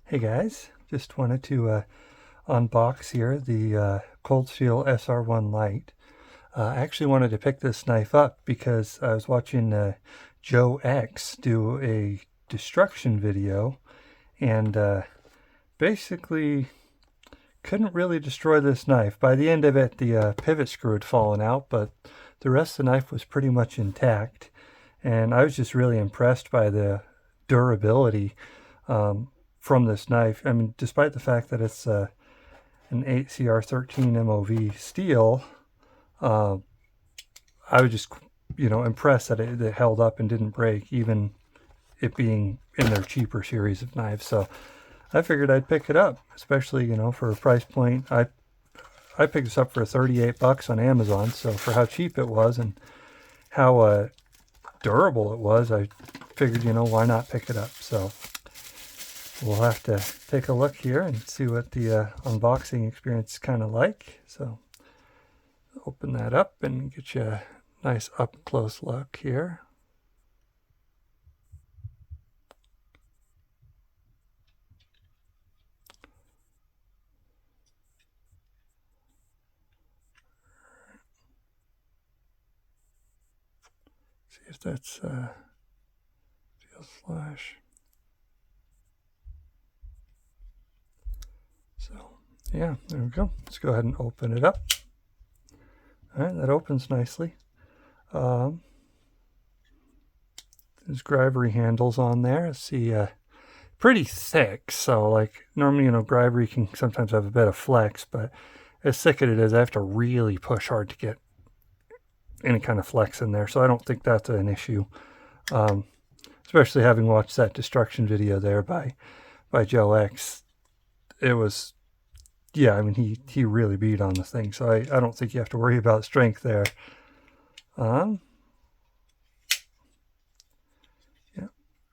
Hey guys, just wanted to unbox here the Cold Steel SR1 LITE. I actually wanted to pick this knife up because I was watching Joe X do a destruction video and basically couldn't really destroy this knife. By the end of it, the pivot screw had fallen out, but the rest of the knife was pretty much intact. And I was just really impressed by the durability from this knife. I mean, despite the fact that it's an 8CR13 MOV steel, I was just, impressed that it held up and didn't break, even it being in their cheaper series of knives. So I figured I'd pick it up, especially, for a price point. I picked this up for $38 on Amazon. So for how cheap it was and how durable it was, I figured, why not pick it up? So we'll have to take a look here and see what the unboxing experience is kind of like. So open that up and get you a nice up close look here. See if that's steel slash. So yeah, there we go. Let's go ahead and open it up. All right, that opens nicely. There's grivery handles on there. Let's see, pretty thick. So like normally, grivery can sometimes have a bit of flex, but as thick as it is, I have to really push hard to get any kind of flex in there. So I don't think that's an issue. Especially having watched that destruction video there by Joe X. It was, yeah, I mean, he really beat on the thing. So I don't think you have to worry about strength there. Yeah,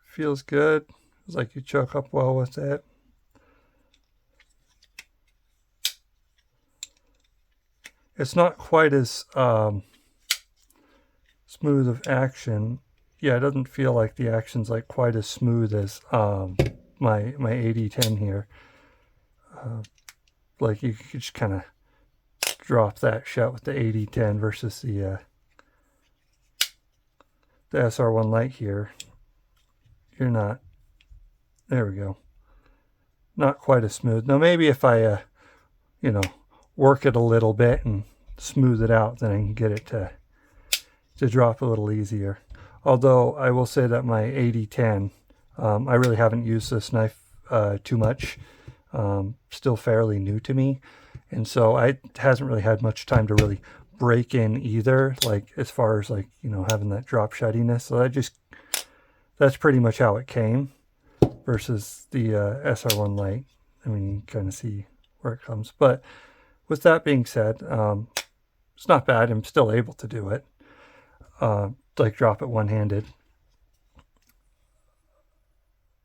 feels good. Feels like you choke up well with it. It's not quite as smooth of action. Yeah, it doesn't feel like the action's like quite as smooth as my 8010 here. Like you could just kind of drop that shut with the 8010 versus the SR1 LITE here. You're not, there we go, not quite as smooth. Now maybe if I work it a little bit and smooth it out, then I can get it to drop a little easier. Although I will say that my 8010, I really haven't used this knife too much. Still fairly new to me, and so it hasn't really had much time to really break in either, like as far as like having that drop shuttiness. So that's pretty much how it came versus the SR1 LITE. I mean, you can kind of see where it comes. But with that being said, it's not bad. I'm still able to do it, like drop it one-handed.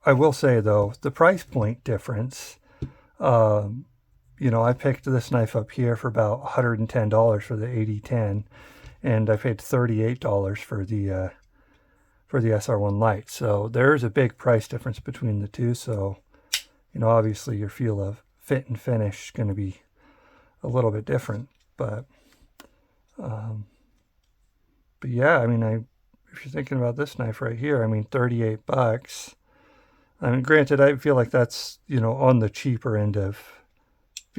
I will say though, the price point difference, I picked this knife up here for about $110 for the 8010, and I paid $38 for the SR1 LITE. So there's a big price difference between the two. So, obviously your feel of fit and finish is going to be a little bit different. But yeah, I mean, if you're thinking about this knife right here, I mean, $38. I mean, granted, I feel like that's, on the cheaper end of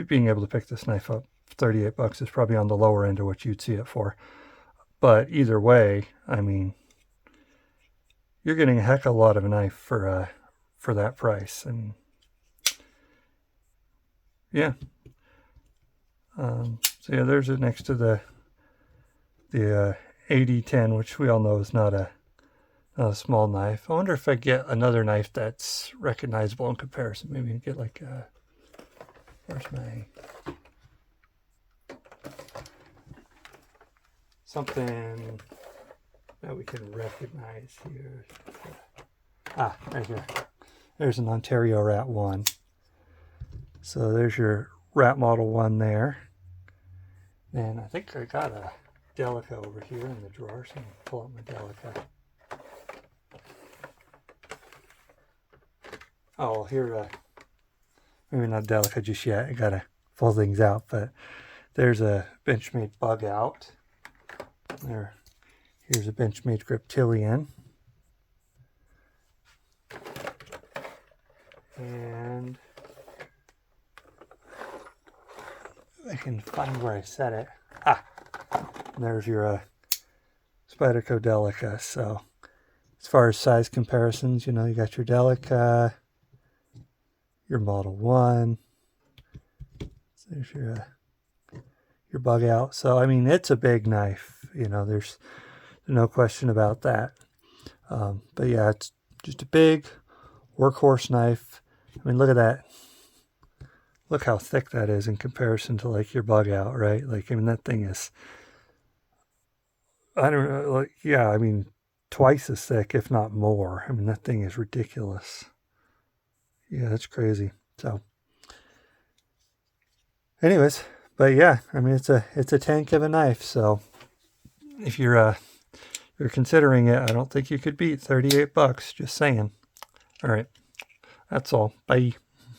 being able to pick this knife up. $38 is probably on the lower end of what you'd see it for. But either way, I mean, you're getting a heck of a lot of a knife for that price. And yeah. So yeah, there's it next to the 8010, which we all know is not a small knife. I wonder if I get another knife that's recognizable in comparison. Maybe get like where's my something that we can recognize here. Right here. There's an Ontario Rat 1. So there's your Rat Model 1 there. And I think I got a Delica over here in the drawer, so I'm going to pull up my Delica. Oh, here maybe not Delica just yet. I gotta pull things out, but there's a Benchmade Bug Out. Here's a Benchmade Griptilian. And I can find where I set it. Ah, and there's your Spyderco Delica. So as far as size comparisons, you know, you got your Delica, your Model 1. So there's your Bug Out. So I mean, it's a big knife. You know, there's no question about that. But yeah, it's just a big workhorse knife. I mean, look at that. Look how thick that is in comparison to like your Bug Out, right? Like, I mean, that thing is, I don't know, like, yeah, I mean, twice as thick, if not more. I mean, that thing is ridiculous. Yeah, that's crazy. So, anyways, but yeah, I mean, it's a tank of a knife. So, if you're considering it, I don't think you could beat $38. Just saying. All right, that's all. Bye.